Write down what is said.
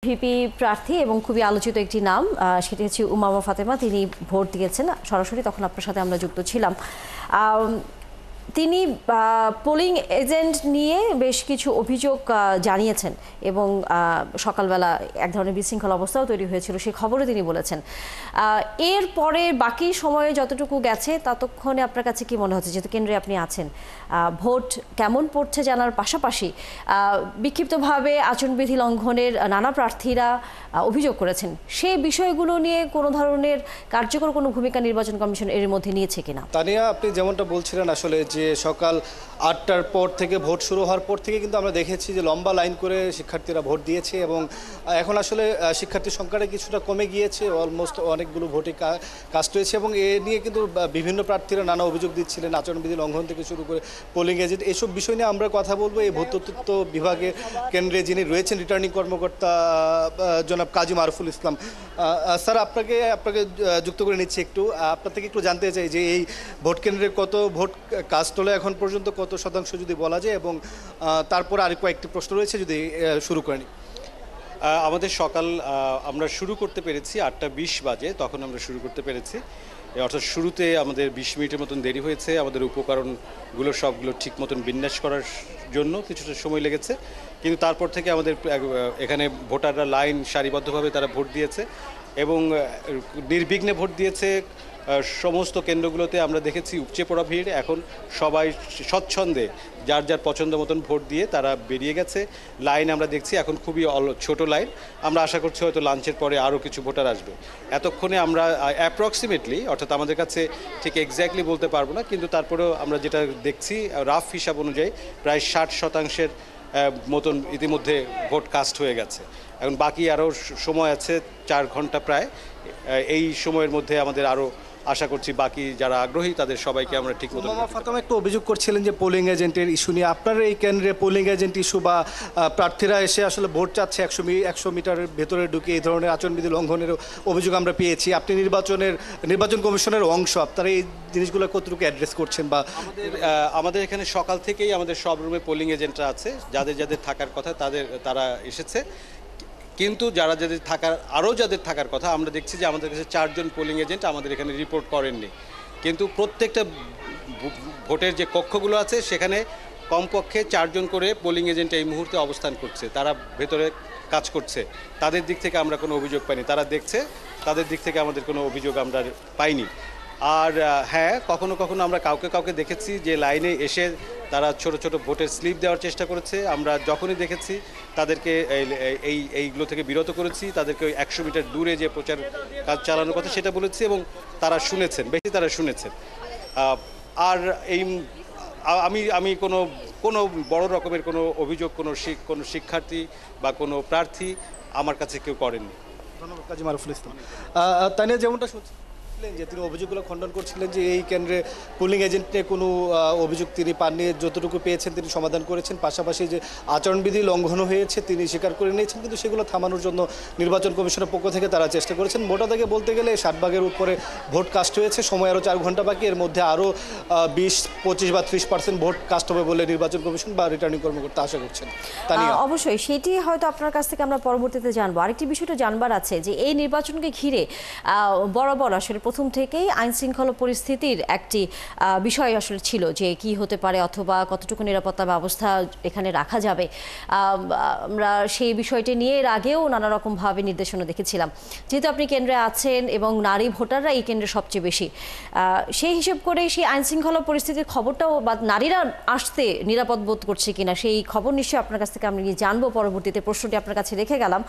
VP প্রার্থী এবং খুবই আলোচিত একটি নাম, সেটি হচ্ছে উমামা ফাতেমা। তিনি ভোট দিয়েছেন সরাসরি, তখন আপনার সাথে আমরা যুক্ত ছিলাম। তিনি পোলিং এজেন্ট নিয়ে বেশ কিছু অভিযোগ জানিয়েছেন এবং সকালবেলা এক ধরনের বিশৃঙ্খল অবস্থাও তৈরি হয়েছিল, সেই খবরও তিনি বলেছেন। এর পরে বাকি সময়ে যতটুকু গেছে ততক্ষণে আপনার কাছে কি মনে হচ্ছে, যেহেতু কেন্দ্রে আপনি আছেন, ভোট কেমন পড়ছে জানার পাশাপাশি বিক্ষিপ্তভাবে আচরণবিধি লঙ্ঘনের নানা প্রার্থীরা অভিযোগ করেছেন, সেই বিষয়গুলো নিয়ে কোনো ধরনের কার্যকর কোনো ভূমিকা নির্বাচন কমিশন এর মধ্যে নিয়েছে কিনা? তানিয়া, আপনি যেমনটা বলছিলেন আসলে যে সকাল ৮টার পর থেকে ভোট শুরু হওয়ার পর থেকে কিন্তু আমরা দেখেছি যে লম্বা লাইন করে শিক্ষার্থীরা ভোট দিয়েছে এবং এখন আসলে শিক্ষার্থীর সংখ্যাটা কিছুটা কমে গিয়েছে, অলমোস্ট অনেকগুলো ভোটে কাস্ট হয়েছে এবং এ নিয়ে কিন্তু বিভিন্ন প্রার্থীরা নানা অভিযোগ দিচ্ছিলেন, আচরণবিধি লঙ্ঘন থেকে শুরু করে পোলিং এজেন্ট, এসব বিষয় নিয়ে আমরা কথা বলবো। এই ভোটতত্ত্ব বিভাগে কেন্দ্রে যিনি রয়েছেন রিটার্নিং কর্মকর্তা জনাব কাজী মারুফুল ইসলাম, স্যার আপনাকে যুক্ত করে নিচ্ছি। আপনার থেকে একটু জানতে চাই যে এই ভোট কেন্দ্রে কত ভোট কাস্ট হলো এখন পর্যন্ত, কত শতাংশ যদি বলা যায়, এবং তারপর আর কয়েকটি প্রশ্ন রয়েছে, যদি শুরু করে নিই। আমাদের সকাল আমরা শুরু করতে পেরেছি 8:20 বাজে, তখন আমরা শুরু করতে পেরেছি। অর্থাৎ শুরুতে আমাদের 20 মিনিটের মতন দেরি হয়েছে, আমাদের উপকরণগুলো সবগুলো ঠিক মতন বিন্যাস করার জন্য কিছুটা সময় লেগেছে, কিন্তু তারপর থেকে আমাদের এখানে ভোটাররা লাইন সারিবদ্ধভাবে তারা ভোট দিয়েছে এবং নির্বিঘ্নে ভোট দিয়েছে। সমস্ত কেন্দ্রগুলোতে আমরা দেখেছি উপচে পড়া ভিড়। এখন সবাই স্বচ্ছন্দে যার যার পছন্দ মতন ভোট দিয়ে তারা বেরিয়ে গেছে। লাইন আমরা দেখছি এখন খুবই ছোট লাইন। আমরা আশা করছি হয়তো লাঞ্চের পরে আরও কিছু ভোটার আসবে। এতক্ষণে আমরা অ্যাপ্রক্সিমেটলি, অর্থাৎ আমাদের কাছে ঠিক এক্স্যাক্টলি বলতে পারবো না, কিন্তু তারপরেও আমরা যেটা দেখছি রাফ হিসাব অনুযায়ী প্রায় 60% মতন ইতিমধ্যে ভোট কাস্ট হয়ে গেছে। এখন বাকি আরও সময় আছে 4 ঘন্টা প্রায়। এই সময়ের মধ্যে আমাদের আরও আশা করছি বাকি যারা আগ্রহী তাদের সবাইকে আমরা ঠিক মতো। উমামা ফাতেমা একটু অভিযোগ করছিলেন যে পোলিং এজেন্টের ইস্যু নিয়ে, আপনার এই কেন্দ্রে পোলিং এজেন্ট ইস্যু বা প্রার্থীরা এসে আসলে ভোট চাচ্ছে 100 মিটারের ভেতরে ঢুকে এই ধরনের আচরণবিধি লঙ্ঘনের অভিযোগ আমরা পেয়েছি। আপনি নির্বাচন কমিশনের অংশ, আপনারা এই জিনিসগুলো কতটুকু অ্যাড্রেস করছেন? বা আমাদের এখানে সকাল থেকেই আমাদের সব রুমে পোলিং এজেন্টরা আছে, যাদের থাকার কথা তারা এসেছে, কিন্তু যাদের থাকার কথা আমরা দেখছি যে আমাদের কাছে 4 জন পোলিং এজেন্ট আমাদের এখানে রিপোর্ট করেননি। কিন্তু প্রত্যেকটা ভোটের যে কক্ষগুলো আছে সেখানে কমপক্ষে 4 জন করে পোলিং এজেন্ট এই মুহূর্তে অবস্থান করছে, তারা ভেতরে কাজ করছে। তাদের দিক থেকে আমরা কোনো অভিযোগ পাইনি, তারা দেখছে, তাদের দিক থেকে আমাদের কোনো অভিযোগ আমরা পাইনি। আর হ্যাঁ, কখনো কখনো আমরা কাউকে দেখেছি যে লাইনে এসে তারা ছোট ছোট ভোটের স্লিপ দেওয়ার চেষ্টা করেছে। আমরা যখনই দেখেছি তাদেরকে এইগুলো থেকে বিরত করেছি, তাদেরকে 100 মিটার দূরে যে প্রচার কাজ চালানোর কথা সেটা বলেছি এবং তারা শুনেছেন। আর আমি কোনো বড় রকমের কোনো অভিযোগ কোনো শিক্ষার্থী বা কোনো প্রার্থী আমার কাছে কেউ করেননি। ধন্যবাদ কাজী মারুফুল ইসলাম। তানিয়া, যেমনটা যে তিনি অভিযোগগুলো খণ্ডন করছিলেন যে এই কেন্দ্রে পোলিং এজেন্টে কোনো অভিযোগ তিনি পাননি, যতটুকু পেয়েছেন তিনি সমাধান করেছেন, পাশাপাশি যে আচরণবিধি লঙ্ঘন হয়েছে তিনি স্বীকার করে নিয়েছেন, কিন্তু সেগুলো থামানোর জন্য নির্বাচন কমিশনের পক্ষ থেকে তারা চেষ্টা করেছেন। মোটা দাগে বলতে গেলে 60 ভাগের উপরে ভোট কাস্ট হয়েছে, সময় আরও 4 ঘন্টা বাকি, এর মধ্যে আরও 20-25 বা 30% ভোট কাস্ট হবে বলে নির্বাচন কমিশন বা রিটার্নিং কর্মকর্তা আশা করছেন। অবশ্যই সেটি হয়তো আপনার কাছ থেকে আমরা পরবর্তীতে জানবো। আরেকটি বিষয়টা জানবার আছে যে এই নির্বাচনকে ঘিরে বরাবর আসলে প্রথম থেকেই আইন শৃঙ্খলা পরিস্থিতির একটি বিষয় আসলে ছিল যে কি হতে পারে অথবা কতটুকু নিরাপত্তা ব্যবস্থা এখানে রাখা যাবে। আমরা সেই বিষয়টি নিয়ে এর আগেও নানা রকমভাবে নির্দেশনা দেখেছিলাম। যেহেতু আপনি কেন্দ্রে আছেন এবং নারী ভোটাররা এই কেন্দ্রে সবচেয়ে বেশি, সেই হিসেব করে সেই আইন শৃঙ্খলা পরিস্থিতির খবরটাও বা নারীরা আসতে নিরাপদ বোধ করছে কিনা সেই খবর নিশ্চয়ই আপনার কাছ থেকে আমি জানবো। পরবর্তীতে প্রশ্নটি আপনার কাছে রেখে গেলাম।